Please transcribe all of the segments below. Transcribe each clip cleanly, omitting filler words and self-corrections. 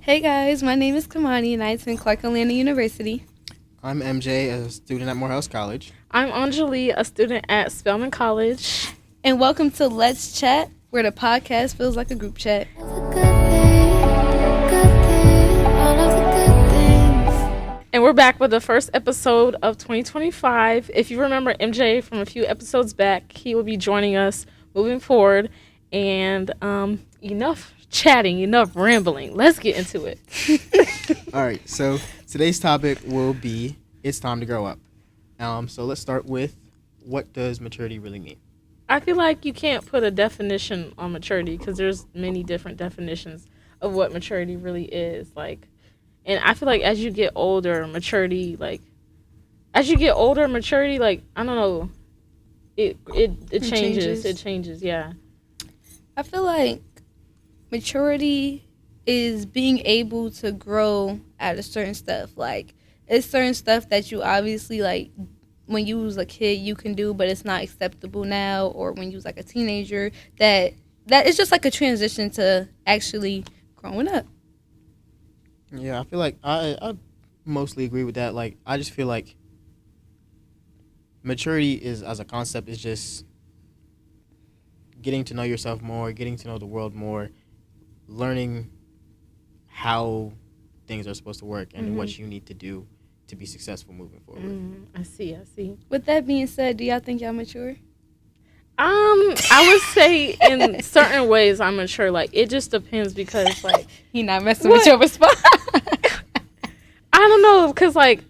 Hey guys, my name is Khamani and I attend Clark Atlanta University. I'm MJ, a student at Morehouse College. I'm Enjoli, a student at Spelman College. And welcome to Let's Chat, where the podcast feels like a group chat. And we're back with the first episode of 2025. If you remember MJ from a few episodes back, he will be joining us moving forward. And enough chatting, enough rambling. Let's get into it. All right, so today's topic will be it's time to grow up. So let's start with what does maturity really mean? I feel like you can't put a definition on maturity because there's many different definitions of what maturity really is. And I feel like as you get older, maturity, I don't know, it changes. It changes, yeah. I feel like maturity is being able to grow out of certain stuff. Like, it's certain stuff that you obviously, like, when you was a kid, you can do, but it's not acceptable now, or when you was, like, a teenager, that it's just, like, a transition to actually growing up. Yeah, I feel like I mostly agree with that. Like, I just feel like maturity is, as a concept, is just getting to know yourself more, getting to know the world more, learning how things are supposed to work and what you need to do to be successful moving forward. I see. With that being said, do y'all think y'all mature? I would say in certain ways I'm mature. Like, it just depends because, like, He not messing with your response. I don't know, because, like,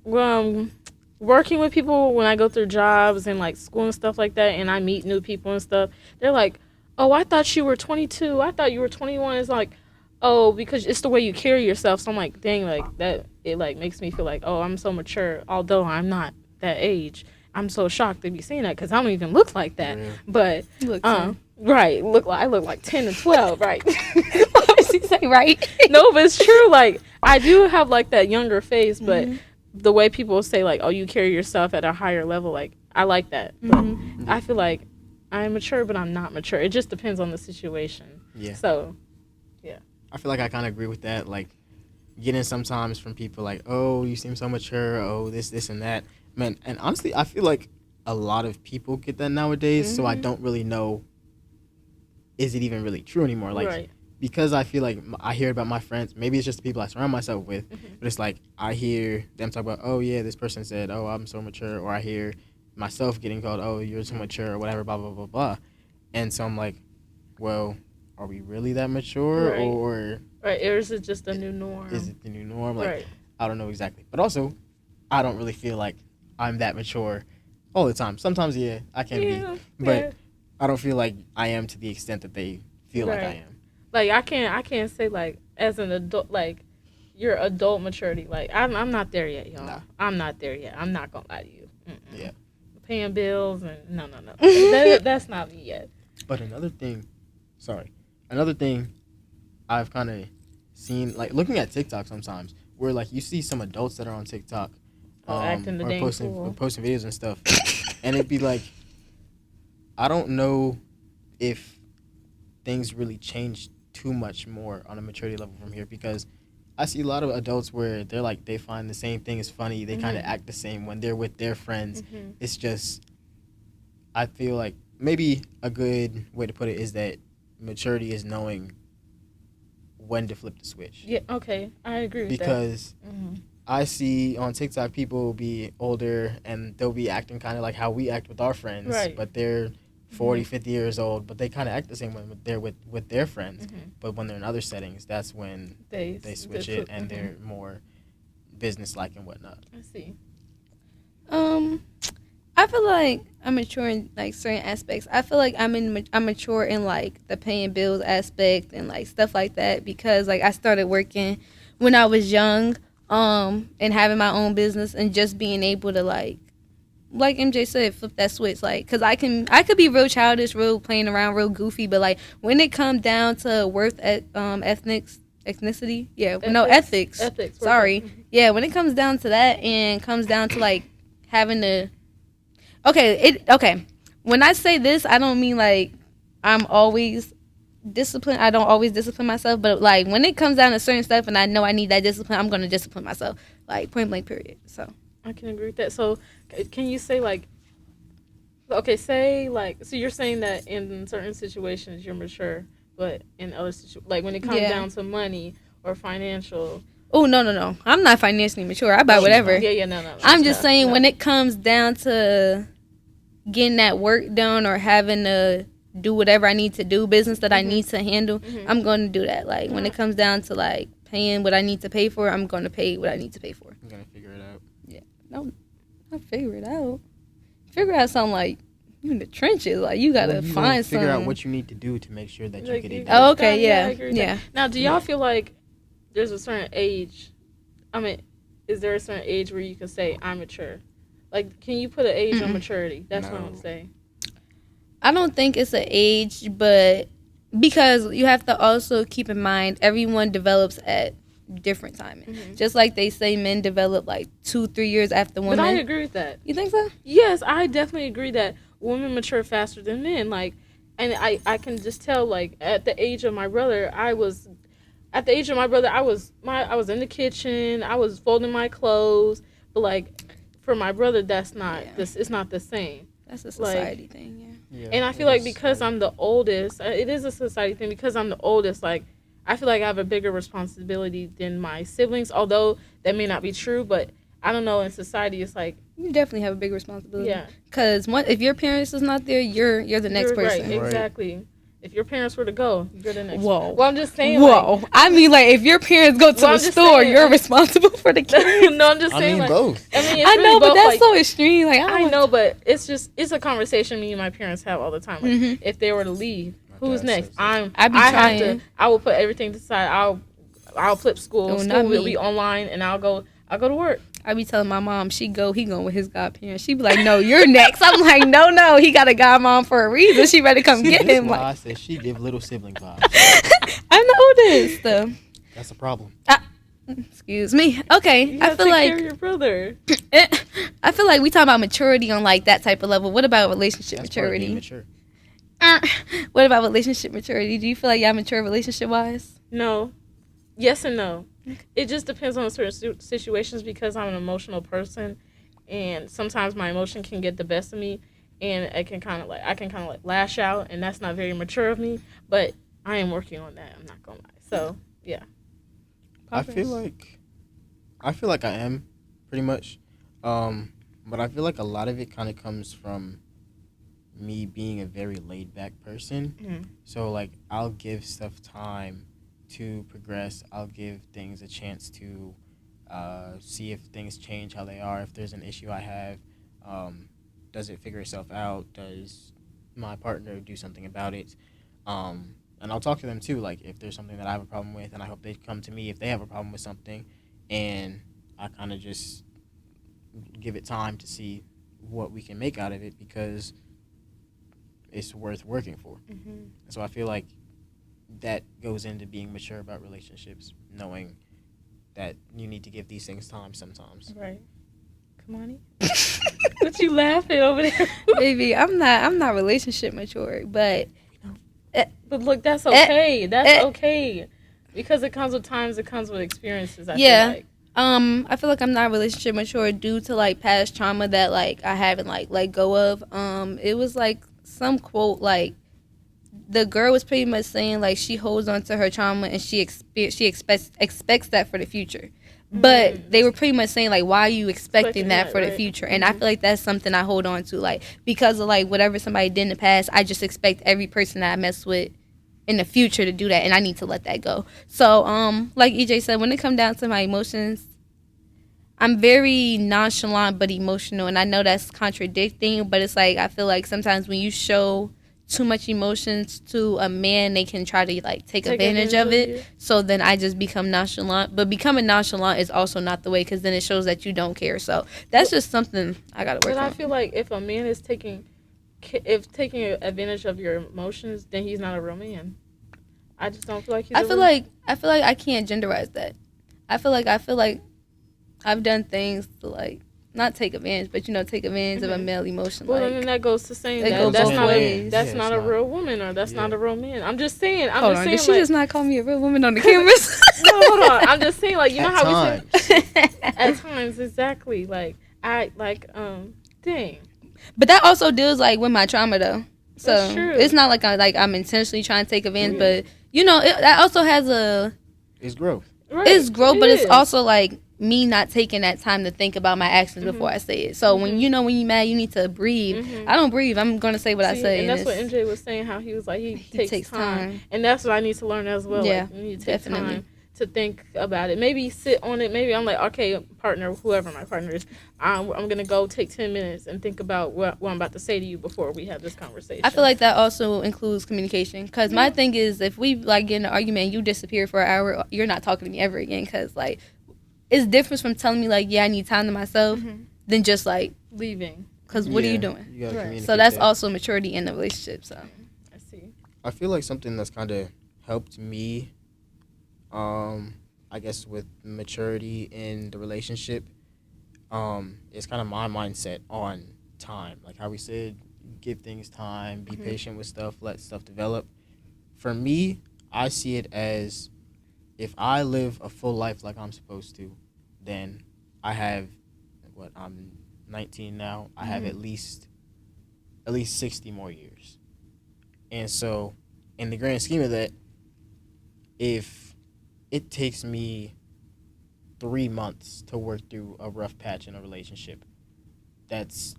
working with people when I go through jobs and, like, school and stuff like that, and I meet new people and stuff, they're like, oh, I thought you were 22. I thought you were 21. It's like, oh, because it's the way you carry yourself. So I'm like, dang, like, that, it, like, makes me feel like, oh, I'm so mature, although I'm not that age. I'm so shocked to be seeing that because I don't even look like that. Yeah. But, right, I look like 10 and 12, right? What did she say, right? No, but it's true. Like, I do have, like, that younger face, but the way people say, like, oh, you carry yourself at a higher level, like, I like that. But I feel like I'm mature, but I'm not mature. It just depends on the situation. Yeah. So, yeah. I feel like I kind of agree with that. Like, getting sometimes from people like, oh, you seem so mature, oh, this, and that. Man, and honestly, I feel like a lot of people get that nowadays, so I don't really know, is it even really true anymore? Like, right. Because I feel like I hear about my friends, maybe it's just the people I surround myself with, but it's like I hear them talk about, oh, yeah, this person said, oh, I'm so mature, or I hear myself getting called, oh, you're so mature, or whatever, blah, blah, blah, blah. And so I'm like, well, are we really that mature, right. or... Right, or is it just a new norm? Is it the new norm? Like, right. I don't know exactly. But also, I don't really feel like I'm that mature all the time. Sometimes, yeah, I can be. But I don't feel like I am to the extent that they feel like I am. Like, I can't say, like, as an adult, like, your adult maturity. Like, I'm not there yet, y'all. Nah. I'm not there yet. I'm not going to lie to you. Yeah. Paying bills and no. That's not me yet. But another thing I've kind of seen, like, looking at TikTok sometimes, where, like, you see some adults that are on TikTok acting the dang posting videos and stuff, and it'd be like, I don't know if things really change too much more on a maturity level from here, because I see a lot of adults where they're like, they find the same thing is funny, they kind of act the same when they're with their friends. It's just, I feel like maybe a good way to put it is that maturity is knowing when to flip the switch. Yeah, okay, I agree with because I see on TikTok people be older and they'll be acting kind of like how we act with our friends, right. But they're 40, 50 years old, but they kind of act the same when they're with their friends. But when they're in other settings, that's when they switch it and they're more business-like and whatnot. I see. I feel like I'm mature in, like, certain aspects. I feel like I'm mature in, like, the paying bills aspect and, like, stuff like that, because, like, I started working when I was young, and having my own business and just being able to, like MJ said, flip that switch, like, because I could be real childish, real playing around, real goofy, but, like, when it comes down to ethics. Sorry. Yeah, when it comes down to that and comes down to, like, having to... Okay. When I say this, I don't mean, like, I'm always discipline. I don't always discipline myself, but like when it comes down to certain stuff and I know I need that discipline, I'm gonna discipline myself. Like point blank period. So I can agree with that. So, can you say like, okay, say like, so you're saying that in certain situations you're mature, but in other like when it comes Yeah. down to money or financial. oh no. I'm not financially mature. I buy whatever. Yeah, no. I'm just saying no. when it comes down to getting that work done or having to do whatever I need to do, business that I need to handle, I'm going to do that. Like when it comes down to like paying what I need to pay for, I'm going to pay what I need to pay for. I'm gonna figure it out. Yeah, no, I figure it out. Figure out something like you in the trenches. Like you gotta Well, you find figure something. out what you need to do to make sure that you Like, get it got done. Oh, okay, I yeah, agree with yeah. that. Now, do y'all feel like there's a certain age? I mean, is there a certain age where you can say I'm mature? Like, can you put an age on maturity? That's what I'm No. saying. I don't think it's an age, but because you have to also keep in mind everyone develops at different timing. Just like they say men develop like 2-3 years after women. But I agree with that. You think so? Yes, I definitely agree that women mature faster than men. Like, and I can just tell, like, at the age of my brother, I was in the kitchen, I was folding my clothes, but like for my brother, that's not this. It's not the same. That's a society thing, yeah. Yeah, And I feel it like is because hard. I'm the oldest, it is a society thing. Because I'm the oldest, like I feel like I have a bigger responsibility than my siblings. Although that may not be true, but I don't know. In society, it's like You definitely have a big responsibility. yeah, Because if your parents is not there, you're the next you're person. right, exactly. If your parents were to go, you're the next. Whoa. Well, I'm just saying. Whoa. I mean, like, if your parents go to Well, the I'm just store, saying, you're responsible for the kids. Like, no, I'm just I saying. mean, Like, both. I mean, it's I really know, but both, that's like, so extreme. Like, I know, but it's a conversation me and my parents have all the time. Like, if they were to leave, who's dad next? says that. I be I have trying. to. I will put everything aside. I'll flip school. Oh, School not will me. be online, and I'll go to work. I be telling my mom, he going with his godparents. She be like, no, you're next. I'm like, no, he got a godmom for a reason. She better come See, get this him. why Like, I said she give little sibling vibes. I'm the oldest. That's a problem. Excuse me. Okay, You I gotta feel take like care of your brother. I feel like we talking about maturity on like that type of level. What about relationship That's part of being maturity? mature. What about relationship maturity? Do you feel like y'all mature relationship wise? No, yes and no. It just depends on certain situations because I'm an emotional person, and sometimes my emotion can get the best of me, and I can kind of like lash out, and that's not very mature of me. But I am working on that. I'm not gonna lie. So yeah. I feel like I am pretty much, but I feel like a lot of it kind of comes from me being a very laid back person. Mhm. So like I'll give stuff time to progress. I'll give things a chance to see if things change how they are. If there's an issue I have, does it figure itself out? Does my partner do something about it? And I'll talk to them too. Like if there's something that I have a problem with, and I hope they come to me if they have a problem with something, and I kind of just give it time to see what we can make out of it because it's worth working for. Mm-hmm. So I feel like that goes into being mature about relationships, knowing that you need to give these things time sometimes. Right. Khamani? What you laughing over there? Baby, I'm not relationship mature, but But look, that's okay. That's okay. Because it comes with times, it comes with experiences, I Yeah. feel like. I feel like I'm not relationship mature due to like past trauma that like I haven't like let go of. It was like some quote like the girl was pretty much saying like she holds on to her trauma and she expects that for the future. But they were pretty much saying like, why are you expecting that for the right. future? And I feel like that's something I hold on to, like because of like whatever somebody did in the past. I just expect every person that I mess with in the future to do that, and I need to let that go. So like EJ said, when it comes down to my emotions, I'm very nonchalant but emotional, and I know that's contradicting, but it's like I feel like sometimes when you show too much emotions to a man, they can try to like take advantage of it. you. So then I just become nonchalant, but becoming nonchalant is also not the way because then it shows that you don't care. So that's just something I gotta work But on. I feel like if a man is taking advantage of your emotions, then he's not a real man. I just don't feel like he's. I feel like I can't genderize that. I feel like I've done things to like not take advantage, but take advantage of a male emotion. Well, like, and then that goes to saying it that goes that's both not ways. that's Yeah, not it's a not. real woman or that's not Yeah. a real man. I'm just saying. hold on, did she like, just not call me a real woman on the cameras? no, hold on. I'm just saying, like, you know At how times. we say at times, exactly. Like I like dang. But that also deals like with my trauma though. So That's true. it's not like I'm intentionally trying to take advantage, Yeah. but that also has It's growth. Right. it's growth, It but it's is. also like me not taking that time to think about my actions before I say it. So when you're mad, you need to breathe. I don't breathe. I'm gonna say what I See, say, and that's what it's- MJ was saying. How he was like he takes time. time. And that's what I need to learn as well. Yeah, Like, you need to take definitely. time to think about it. Maybe sit on it. Maybe I'm like, okay, partner, whoever my partner is, I'm gonna go take 10 minutes and think about what I'm about to say to you before we have this conversation. I feel like that also includes communication. Because my thing is, if we like get in an argument and you disappear for an hour, you're not talking to me ever again. Because like, it's different from telling me like, yeah, I need time to myself, than just like, leaving. because what are Yeah, you doing? You gotta Right. communicate So that's that. also maturity in the relationship. So I see. I feel like something that's kind of helped me, I guess, with maturity in the relationship, is kind of my mindset on time. Like how we said, give things time, be patient with stuff, let stuff develop. For me, I see it as if I live a full life like I'm supposed to, then I have, I'm 19 now. I have at least 60 more years. And so, in the grand scheme of that, if it takes me 3 months to work through a rough patch in a relationship, that's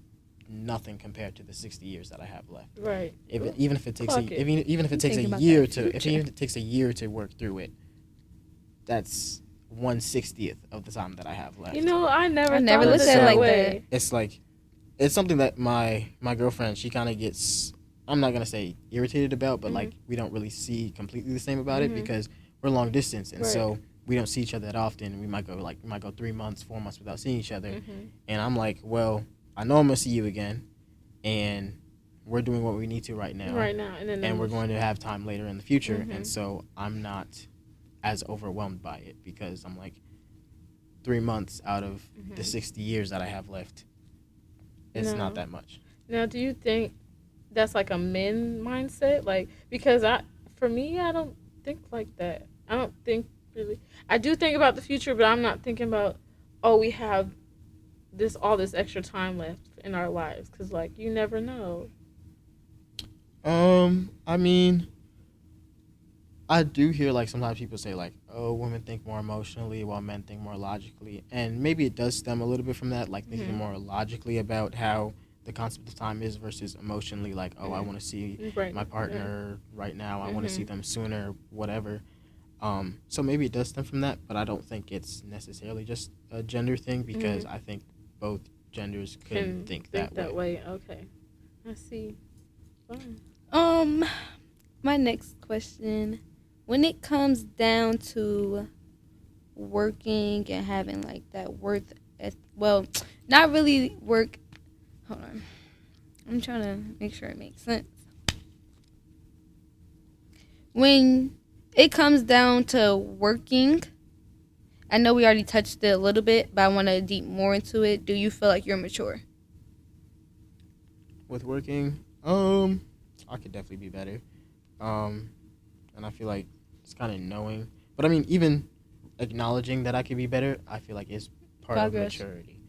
nothing compared to the 60 years that I have left. Right. Even if it takes Clock it. even if it takes a Thinking about year that to if future. even if it takes a year to work through it, that's 1/60th of the time that I have left. You know, I never never thought of looked it at it that like way. It's like, it's something that my girlfriend, she kind of gets, I'm not gonna say irritated about, but like we don't really see completely the same about it because we're long distance, and so we don't see each other that often. We might go 3 months, 4 months without seeing each other, and I'm like, well, I know I'm gonna see you again, and we're doing what we need to right now, and we're going to have time later in the future, and so I'm not as overwhelmed by it because I'm like, 3 months out of the 60 years that I have left, it's not that much. Now, do you think that's like a men mindset? Like, because for me, I don't think like that. I don't think really. I do think about the future, but I'm not thinking about, oh, we have all this extra time left in our lives, because like you never know. I mean, I do hear like sometimes people say like, oh, women think more emotionally while men think more logically, and maybe it does stem a little bit from that, like thinking more logically about how the concept of time is versus emotionally, like, oh, I want to see my partner right now, I want to see them sooner, whatever. So maybe it does stem from that, but I don't think it's necessarily just a gender thing because I think both genders could think that way. Okay, I see. Fine. My next question, when it comes down to working and having like that not really work. Hold on, I'm trying to make sure it makes sense. When it comes down to working, I know we already touched it a little bit, but I want to deep more into it. Do you feel like you're mature? With working, I could definitely be better. And I feel like it's kind of knowing. But I mean, even acknowledging that I could be better, I feel like is part Progress. of maturity.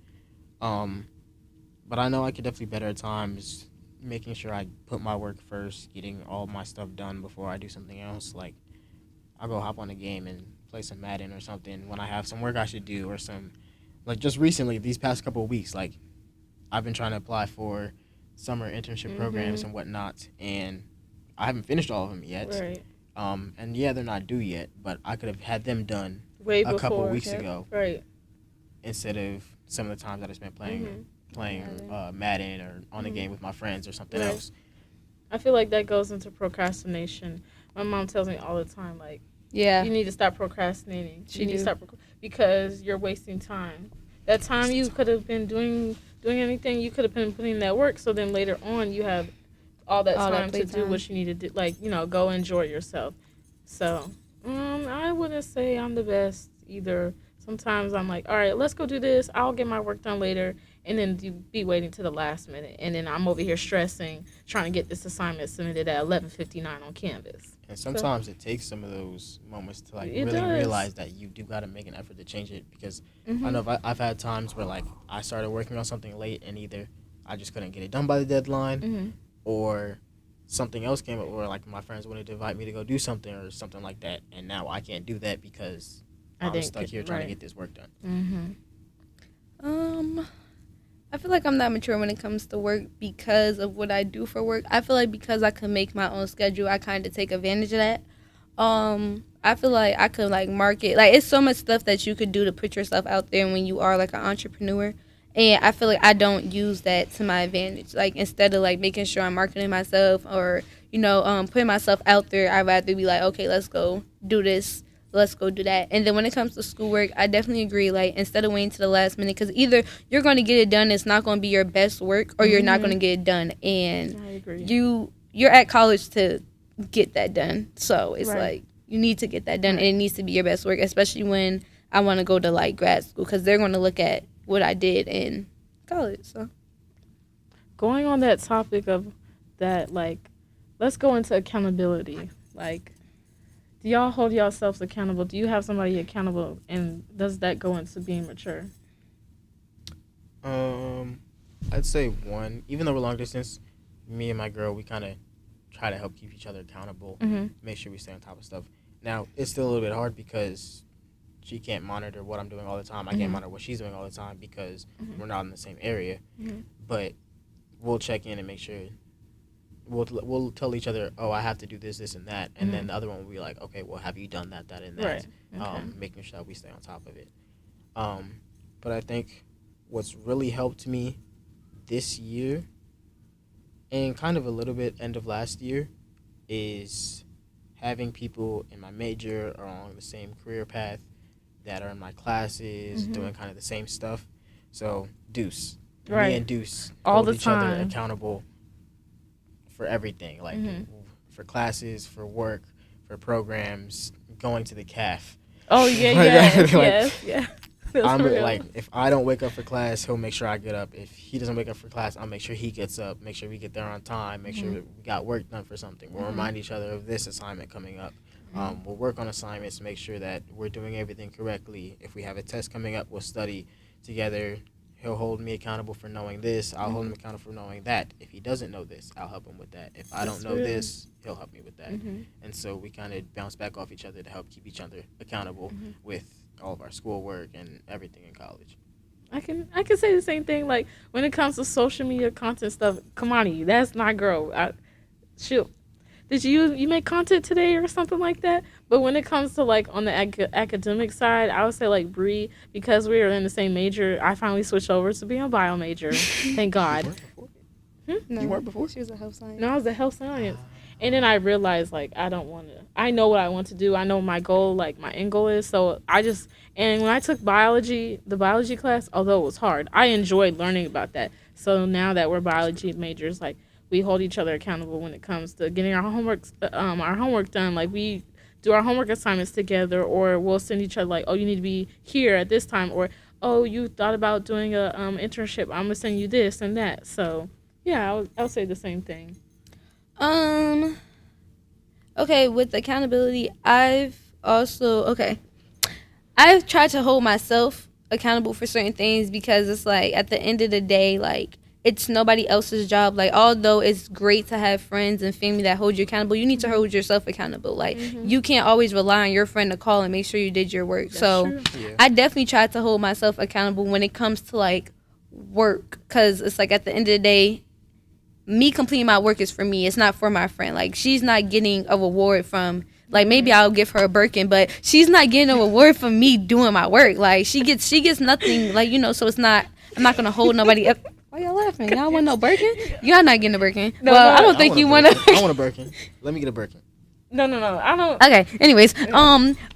But I know I could definitely better at times, making sure I put my work first, getting all my stuff done before I do something else. Like, I'll go hop on a game and play some Madden or something when I have some work I should do or some, like just recently, these past couple of weeks, like I've been trying to apply for summer internship programs and whatnot, and I haven't finished all of them yet. Right. And yeah, they're not due yet, but I could have had them done Way a before, couple weeks ago Right. instead of some of the times that I spent playing Madden or on a game with my friends or something else. I feel like that goes into procrastination. My mom tells me all the time, like, Yeah. you need to stop procrastinating. She You need to do. stop because you're wasting time. That time you could have been doing anything, you could have been putting in that work. So then later on, you have all that time to do what you need to do, like, go enjoy yourself. So I wouldn't say I'm the best either. Sometimes I'm like, all right, let's go do this. I'll get my work done later, and then you be waiting to the last minute, and then I'm over here stressing trying to get this assignment submitted at 11:59 on Canvas. And sometimes it takes some of those moments to like It really does. realize that you do got to make an effort to change it, because Mm-hmm. I know I've had times where like I started working on something late and either I just couldn't get it done by the deadline, Mm-hmm. or something else came up where like my friends wanted to invite me to go do something or something like that, and now I can't do that because I'm stuck here trying to get this work done. Mm-hmm. I feel like I'm not mature when it comes to work because of what I do for work. I feel like because I can make my own schedule, I kind of take advantage of that. I feel like I could like market, like it's so much stuff that you could do to put yourself out there when you are like an entrepreneur. And I feel like I don't use that to my advantage. Like instead of like making sure I'm marketing myself or, putting myself out there, I'd rather be like, okay, let's go do this. Let's go do that. And then when it comes to schoolwork, I definitely agree. Like instead of waiting to the last minute, because either you're going to get it done, it's not going to be your best work, or you're not going to get it done. And I agree. you're at college to get that done. So it's Right. like you need to get that done, and it needs to be your best work, especially when I want to go to like grad school, because they're going to look at what I did in college. So Going on that topic of that, like, let's go into accountability. Like, do y'all hold yourselves accountable? Do you have somebody accountable, and does that go into being mature? I'd say one. Even though we're long distance, me and my girl, we kind of try to help keep each other accountable, Mm-hmm. make sure we stay on top of stuff. Now, it's still a little bit hard because she can't monitor what I'm doing all the time. I can't monitor what she's doing all the time because we're not in the same area. Mhm. But we'll check in and make sure. We'll tell each other, oh, I have to do this, this, and that. And then the other one will be like, okay, well, have you done that, and that? Right. Okay. Making sure that we stay on top of it. But I think what's really helped me this year and kind of a little bit end of last year is having people in my major or along the same career path that are in my classes doing kind of the same stuff. So Deuce, Right. me and Deuce All hold the each other time. accountable for everything, like for classes, for work, for programs, going to the CAF. Oh yeah, Like, yes, like, yes, yeah. That's I'm real. like, if I don't wake up for class, he'll make sure I get up. If he doesn't wake up for class, I'll make sure he gets up. Make sure we get there on time. Make sure we got work done for something. We'll remind each other of this assignment coming up. We'll work on assignments to make sure that we're doing everything correctly. If we have a test coming up, we'll study together. He'll hold me accountable for knowing this. I'll hold him accountable for knowing that. If he doesn't know this, I'll help him with that. If I don't know real. this, he'll help me with that. And so we kind of bounce back off each other to help keep each other accountable with all of our schoolwork and everything in college. I can say the same thing. Like when it comes to social media content stuff, Khamani, that's my girl. Did you make content today or something like that? But when it comes to like on the academic side, I would say like Bree, because we were in the same major. I finally switched over to being a bio major. Thank God. no, You weren't before? she was a health science. No, I was a health science. And then I realized, like, I don't want to. I know what I want to do. I know my goal, like, my end goal is. So and when I took the biology class, although it was hard, I enjoyed learning about that. So now that we're biology majors, like, we hold each other accountable when it comes to getting our homework done. Like, we do our homework assignments together, or we'll send each other, like, oh, you need to be here at this time, or, oh, you thought about doing a internship. I'm going to send you this and that. So, yeah, I would say the same thing. Okay, with accountability, I've tried to hold myself accountable for certain things, because it's like at the end of the day, like it's nobody else's job. Like although it's great to have friends and family that hold you accountable, you need to hold yourself accountable. Like you can't always rely on your friend to call and make sure you did your work. So true. Yeah. I definitely try to hold myself accountable when it comes to like work, because it's like at the end of the day, me completing my work is for me. It's not for my friend. Like she's not getting a reward from, like maybe I'll give her a Birkin, but she's not getting a reward from me doing my work. Like she gets nothing. Like so it's not. I'm not gonna hold nobody up. Why y'all laughing? Y'all want no Birkin? Y'all not getting a Birkin. No, well, no, I don't think you want I want a Birkin. Let me get a Birkin. No, I don't. Okay. Anyways,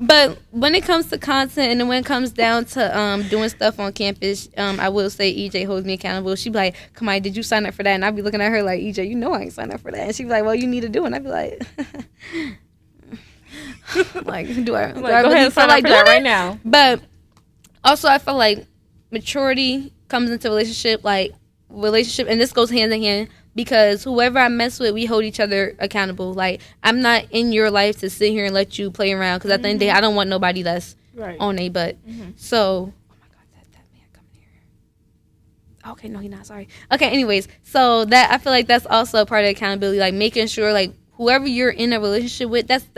but when it comes to content and then when it comes down to doing stuff on campus, I will say EJ holds me accountable. She be like, "Come on, did you sign up for that?" And I be looking at her like, "EJ, you know I ain't signed up for that." And she be like, "Well, you need to do it." And I be like, "Like, do I Go really ahead and feel sign like up for that doing right it?" now. But also, I feel like maturity comes into relationship, and this goes hand in hand because whoever I mess with, we hold each other accountable. Like, I'm not in your life to sit here and let you play around because at the end of the day, I don't want nobody that's Right. on a butt. So, oh my God, that man coming here. Okay, no, he's not. Sorry. Okay, anyways, so that I feel like that's also a part of accountability, like making sure like whoever you're in a relationship with, that's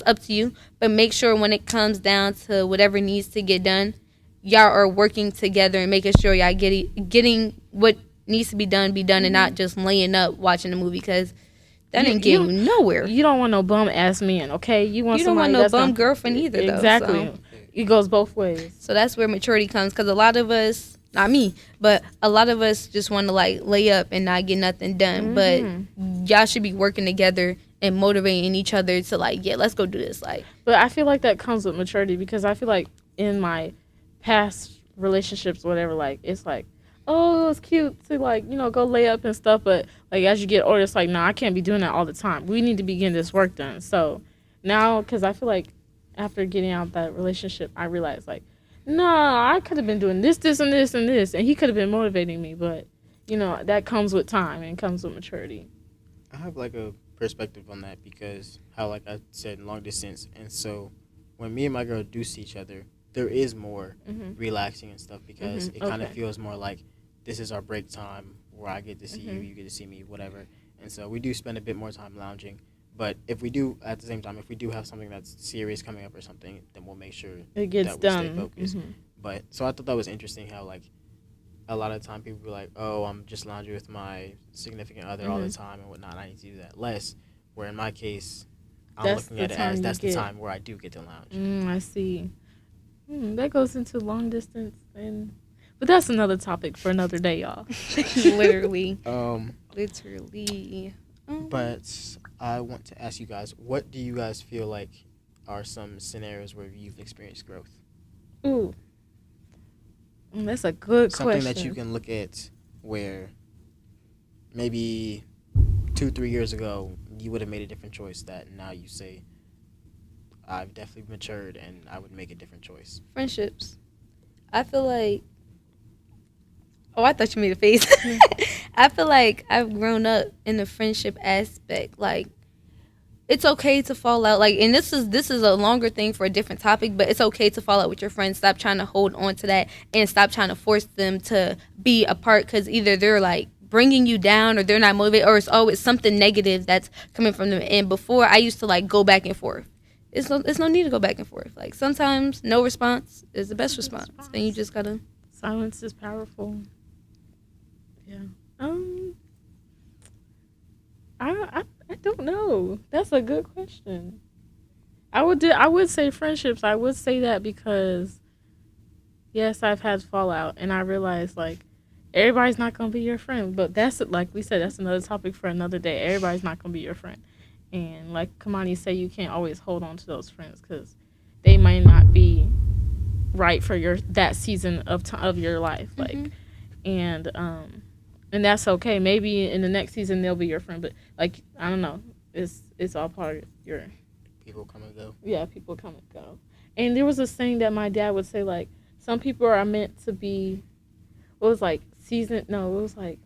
up to you. But make sure when it comes down to whatever needs to get done, y'all are working together and making sure y'all getting what needs to be done, and not just laying up watching a movie because that ain't getting you nowhere. You don't want no bum ass man, okay? You don't want no bum girlfriend either, though. Exactly. So. It goes both ways. So that's where maturity comes because a lot of us, not me, but a lot of us just want to like lay up and not get nothing done. But y'all should be working together and motivating each other to like, yeah, let's go do this. Like, but I feel like that comes with maturity because I feel like in my past relationships, whatever, like it's like, oh, it's cute to like, go lay up and stuff. But like as you get older, it's like, nah, I can't be doing that all the time. We need to be getting this work done. So now, because I feel like after getting out of that relationship, I realized like, no, I could have been doing this, and this, and this, and he could have been motivating me. But that comes with time and comes with maturity. I have like a perspective on that because how like I said long distance, and so when me and my girl do see each other, there is more relaxing and stuff because it kind of feels more like this is our break time where I get to see you, you get to see me, whatever. And so we do spend a bit more time lounging. But if we do, at the same time, if we do have something that's serious coming up or something, then we'll make sure it gets that done. We stay focused. But so I thought that was interesting how like a lot of the time people be like, oh, I'm just lounging with my significant other all the time and whatnot. I need to do that less. Where in my case, I'm looking at it as that's the time where I do get to lounge. I see. That goes into long distance, but that's another topic for another day, y'all. Literally. But I want to ask you guys, what do you guys feel like are some scenarios where you've experienced growth? Ooh. That's a good Something question. that you can look at where maybe 2-3 years ago you would have made a different choice that now you say, I've definitely matured and I would make a different choice. Friendships. I feel like... Oh, I thought you made a face. I feel like I've grown up in the friendship aspect. Like, it's okay to fall out. Like, and this is a longer thing for a different topic, but it's okay to fall out with your friends. Stop trying to hold on to that and stop trying to force them to be apart because either they're like bringing you down or they're not motivated or it's always something negative that's coming from them. And before, I used to like go back and forth. It's no need to go back and forth. Like, sometimes no response is the best response. And you just gotta... Silence is powerful. Yeah. I don't know. That's a good question. I would say friendships. I would say that because yes, I've had fallout and I realized like everybody's not gonna be your friend. But that's like we said, that's another topic for another day. Everybody's not gonna be your friend. And like Khamani said, you can't always hold on to those friends because they might not be right for that season of your life. Like, and that's okay. Maybe in the next season they'll be your friend, but like I don't know. It's all part of your people come and go. Yeah, people come and go. And there was a saying that my dad would say like some people are meant to be. What was like season? No, it was like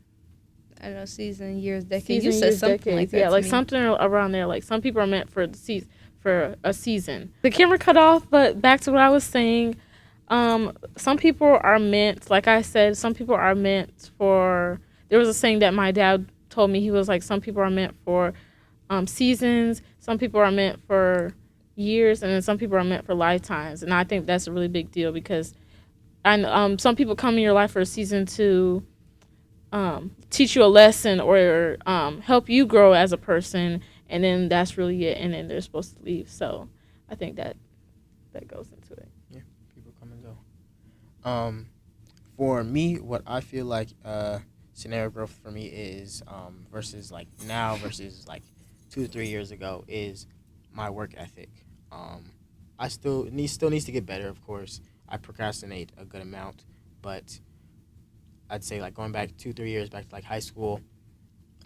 I don't know, season, years, decades. Season, you said years, something decades. like that. Yeah, like something around there. Like some people are meant for a season. The camera cut off, but back to what I was saying. Some people are meant, like I said, some people are meant for. There was a saying that my dad told me. He was like, some people are meant for seasons. Some people are meant for years, and then some people are meant for lifetimes. And I think that's a really big deal because, some people come in your life for a season to. Teach you a lesson or help you grow as a person, and then that's really it, and then they're supposed to leave. So I think that goes into it. Yeah, people come and go. For me, what I feel like scenario growth for me is versus like now versus like 2-3 years ago is my work ethic. I still needs to get better, of course. I procrastinate a good amount, but I'd say like going back 2-3 years back to like high school,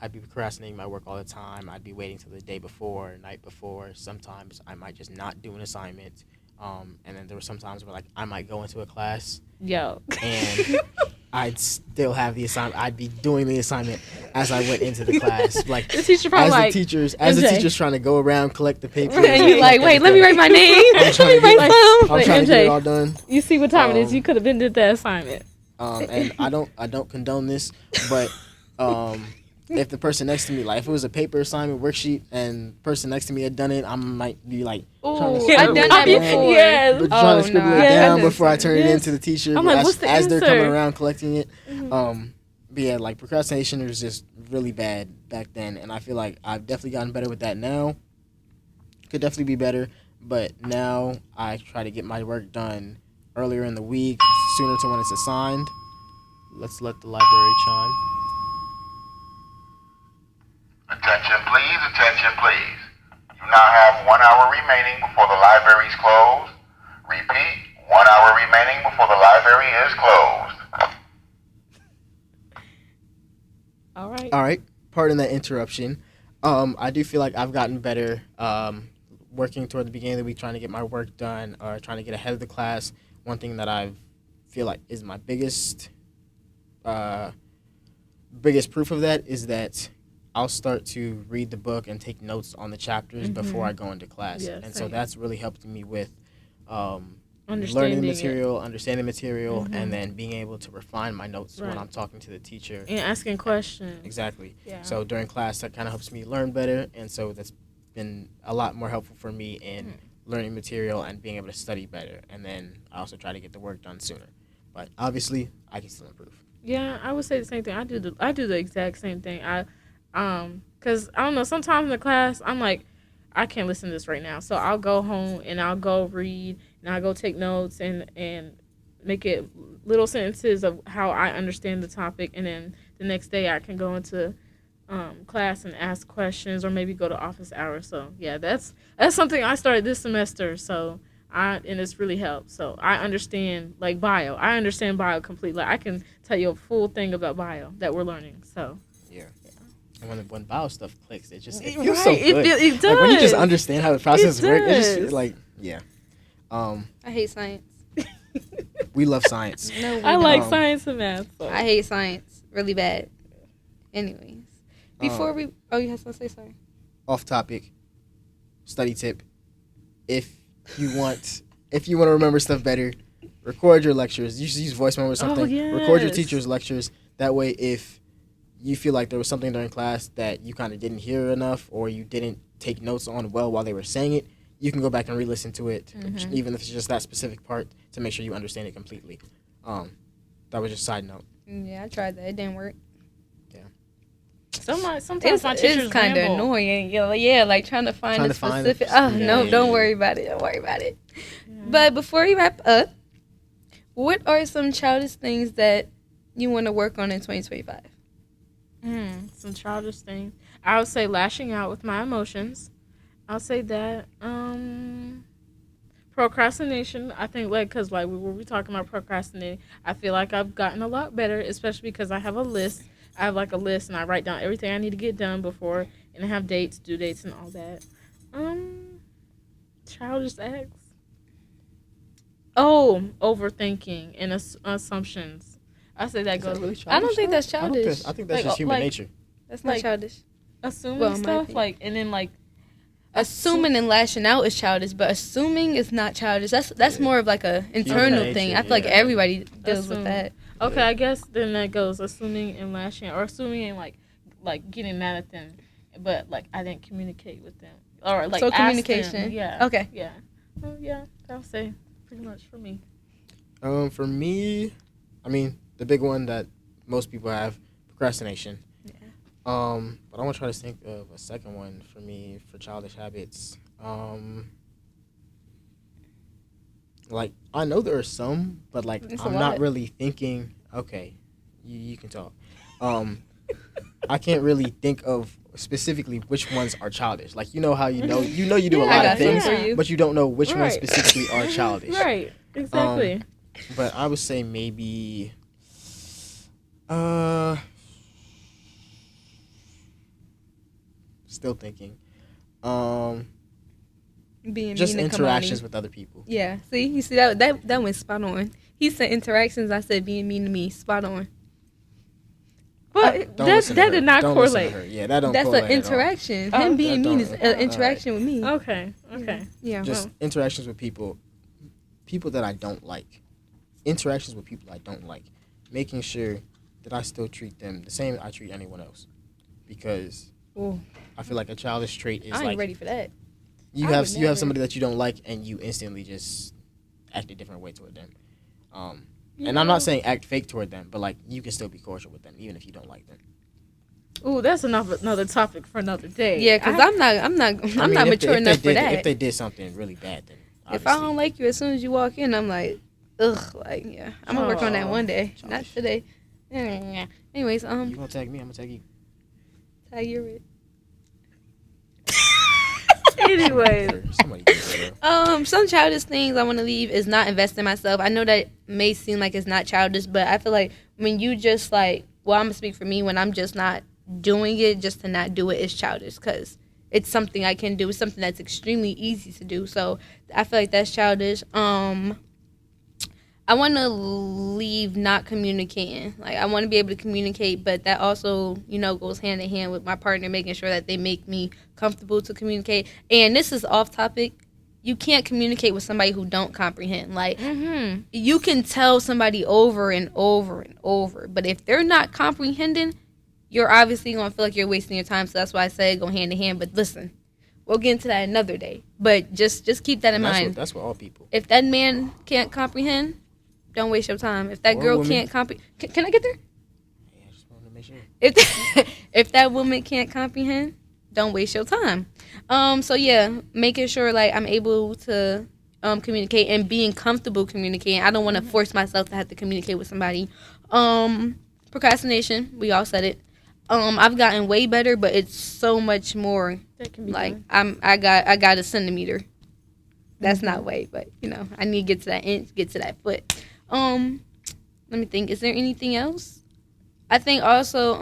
I'd be procrastinating my work all the time. I'd be waiting till the day before, night before. Sometimes I might just not do an assignment. And then there were some times where like I might go into a class. Yo. And I'd still have the assignment. I'd be doing the assignment as I went into the class. Like The teacher probably like, the MJ. teacher's trying to go around, collect the papers. And you like, wait, let me write my name. I'm trying to Let me get, write I'm some. trying to get MJ. it all done. You see what time it is? You could have been did that assignment. And I don't condone this, but if the person next to me, like if it was a paper assignment worksheet and the person next to me had done it, I might be like trying to Ooh, scribble I've done it that down, before. Yes. but trying to scribble it down Yeah. before I turn it Yes. into the teacher. I'm like, as, what's the as they're coming answer? around collecting it. Mm-hmm. But yeah, like procrastination was just really bad back then, and I feel like I've definitely gotten better with that now. Could definitely be better, but now I try to get my work done earlier in the week, sooner to when it's assigned. Let's let the library chime. Attention please. You now have 1 hour remaining before the library's closed. Repeat, 1 hour remaining before the library is closed. All right. All right, pardon that interruption. I do feel like I've gotten better working toward the beginning of the week, trying to get my work done or trying to get ahead of the class. One thing that I feel like is my biggest proof of that is that I'll start to read the book and take notes on the chapters before I go into class. Yeah, and so same. that's really helped me with learning the Understanding it. material, understanding the material, and then being able to refine my notes when Right. I'm talking to the teacher. And asking questions. Exactly. Yeah. So during class, that kind of helps me learn better, and so that's been a lot more helpful for me in learning material and being able to study better. And then I also try to get the work done sooner. But obviously, I can still improve. Yeah, I would say the same thing. I do the exact same thing. Cause I don't know. Sometimes in the class, I'm like, I can't listen to this right now. So I'll go home and I'll go read and I'll go take notes and make it little sentences of how I understand the topic. And then the next day I can go into class and ask questions or maybe go to office hours. So yeah, that's something I started this semester. So and it's really helped. So I understand like bio. I understand bio completely. I can tell you a full thing about bio that we're learning. So Yeah. And when bio stuff clicks, it feels Right, so good. it does. Like when you just understand how the process It works, it just does. feels like, yeah. I hate science. We love science. No, we I don't. like science and math. So. I hate science really bad. Anyways, before you have something to say, sorry. Off topic, study tip. If you want to remember stuff better, record your lectures. You should use voice memo or something. Record your yes. teacher's lectures. That way, if you feel like there was something during class that you kind of didn't hear enough or you didn't take notes on well while they were saying it, you can go back and re-listen to it, even if it's just that specific part, to make sure you understand it completely. That was just a side note. Yeah, I tried that. It didn't work. Sometimes my It's teachers kind of ramble. annoying. Yeah, like trying to find Trying a to find specific. it. No, Yeah, don't yeah. worry about it. Don't worry about it. But before we wrap up, what are some childish things that you want to work on in 2025? Some childish things. I would say lashing out with my emotions. I'll say that. Procrastination. I think because we were talking about procrastinating. I feel like I've gotten a lot better, especially because I have a list. I have like a list and I write down everything I need to get done before, and I have dates, due dates, and all that. Childish acts. Oh, overthinking and assumptions. I say that Is that goes. really I don't childish, think though? that's childish. I think that's Like, just human like- nature. That's not like- childish. Assuming Well, in my stuff opinion. and then Assuming and lashing out is childish, but assuming is not childish. That's Yeah. more of like a internal nature, thing. I feel like yeah. everybody deals with Assume. that. Okay, I guess then that goes assuming and lashing or assuming and like getting mad at them, but like I didn't communicate with them or like So ask communication. them. Yeah. Okay. Yeah. Well, yeah, I'll say pretty much for me. For me, I mean, the big one that most people have, procrastination. Yeah. But I want to try to think of a second one for me for childish habits. Like I know there are some, but like It's a I'm not lot. really thinking. Okay, you can talk. I can't really think of specifically which ones are childish. Like you know how you do a Yeah, lot I of got things, some for you. but you don't know which ones Right. specifically are childish. Right. Exactly. But I would say maybe still thinking. Being Just mean to interactions Khamani. with other people. Yeah. See, you see that went spot on. He said interactions. I said being mean to me. Spot on. But Don't that listen to her. did not Don't listen to correlate. her. Yeah, that don't That's correlate an at all. interaction. Oh, Him being that mean don't- is an interaction with me. Okay. Yeah. Just interactions with people that I don't like. Interactions with people I don't like. Making sure that I still treat them the same I treat anyone else. Because Ooh. I feel like a childish trait is I ain't like ready for that. you I have would you have never. somebody that you don't like and you instantly just act a different way toward them. And I'm not saying act fake toward them, but like you can still be cordial with them even if you don't like them. Ooh, that's another topic for another day. Yeah, because I'm not I mean, not if mature they enough for did, that. If they did something really bad, then If I don't obviously- like you as soon as you walk in, I'm like, ugh, like yeah. I'm gonna work on that one day, not Childish. today. Anyways, you gonna tag me, I'm gonna tag you. Tiger it. Anyways. Somebody do it, bro. Some childish things I want to leave is not invest in myself. I know that may seem like it's not childish, but I feel like when you just like, well, I'm gonna speak for me. When I'm just not doing it, just to not do it is childish because it's something I can do. It's something that's extremely easy to do. So I feel like that's childish. I want to leave not communicating. Like I want to be able to communicate, but that also, goes hand in hand with my partner making sure that they make me comfortable to communicate. And this is off topic. You can't communicate with somebody who don't comprehend. Like you can tell somebody over and over and over, but if they're not comprehending, you're obviously going to feel like you're wasting your time. So that's why I say go hand in hand. But listen, we'll get into that another day. But just keep that in mind. That's what all people. If that man can't comprehend, don't waste your time. If that Or girl woman. can't comprehend, can I get there? Yeah, I just wanted to make sure. If that woman can't comprehend, don't waste your time. So yeah, making sure like I'm able to communicate and being comfortable communicating. I don't want to force myself to have to communicate with somebody. Procrastination, we all said it. I've gotten way better, but it's so much more. That can be Like done. I got a centimeter. That's not weight, but I need to get to that inch, get to that foot. Let me think. Is there anything else? I think also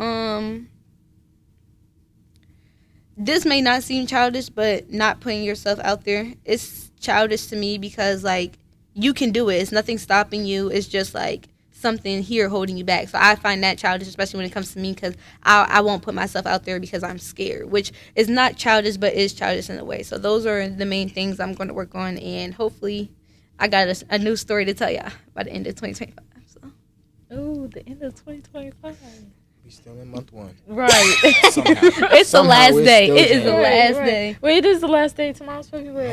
this may not seem childish, but not putting yourself out there, it's childish to me because like you can do it. It's nothing stopping you. It's just like something here holding you back. So I find that childish, especially when it comes to me, because I won't put myself out there because I'm scared, which is not childish, but is childish in a way. So those are the main things I'm going to work on, and hopefully I got a new story to tell y'all by the end of 2025. So. Oh, the end of 2025. We still in month 1. Right. Somehow. It's the Somehow last it's day. still It is the January. last day. Wait, it is the last day. Tomorrow's February.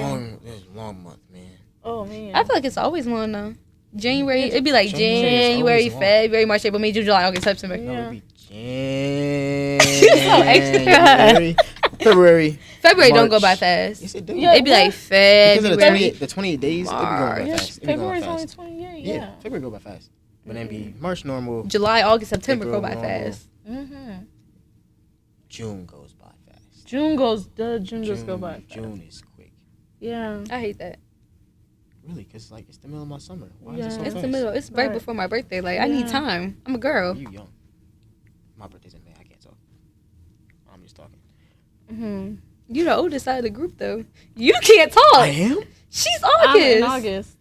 It's a long month, man. Oh, man. I feel like it's always long though. January, it'd be like January is January, always long. February, March, April, May, June, July, August, September. No, Yeah. it'd be January. So extra. February. February don't go March. by fast. Yes, it do. Yeah, It'd be like Because of February. the 28 days, it'd be going by March. fast. It'd be going February's by only fast. 28, Yeah, yeah. February go by fast. But then be March normal. July, August, September April, go by normal. fast. Mm-hmm. June goes by fast. June does go by fast. June is quick. Yeah. I hate that. Really, because like it's the middle of my summer. Why is Yeah. it so It's fast? the middle. It's right Right. before my birthday. Like I need Yeah. time. I'm a girl. You young. My birthday's in May. I can't talk. I'm just talking. Mm-hmm. You the oldest out of the group though. You can't talk. I am? She's I'm August. in August.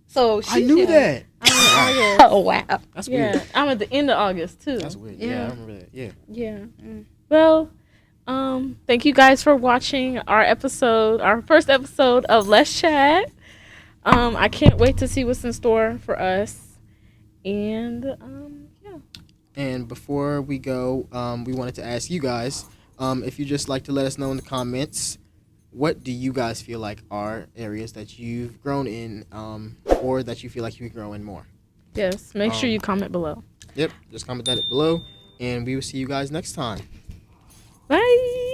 So she's I knew young. that. I'm in August. Oh wow. That's Yeah. weird. I'm at the end of August, too. That's weird. Yeah, Yeah. I remember that. Yeah. Yeah. Well, thank you guys for watching our first episode of Let's Chat. I can't wait to see what's in store for us. And yeah. And before we go, we wanted to ask you guys if you just like to let us know in the comments, what do you guys feel like are areas that you've grown in or that you feel like you could grow in more? Yes. Make sure you comment below. Yep. Just comment that below, and we will see you guys next time. Bye.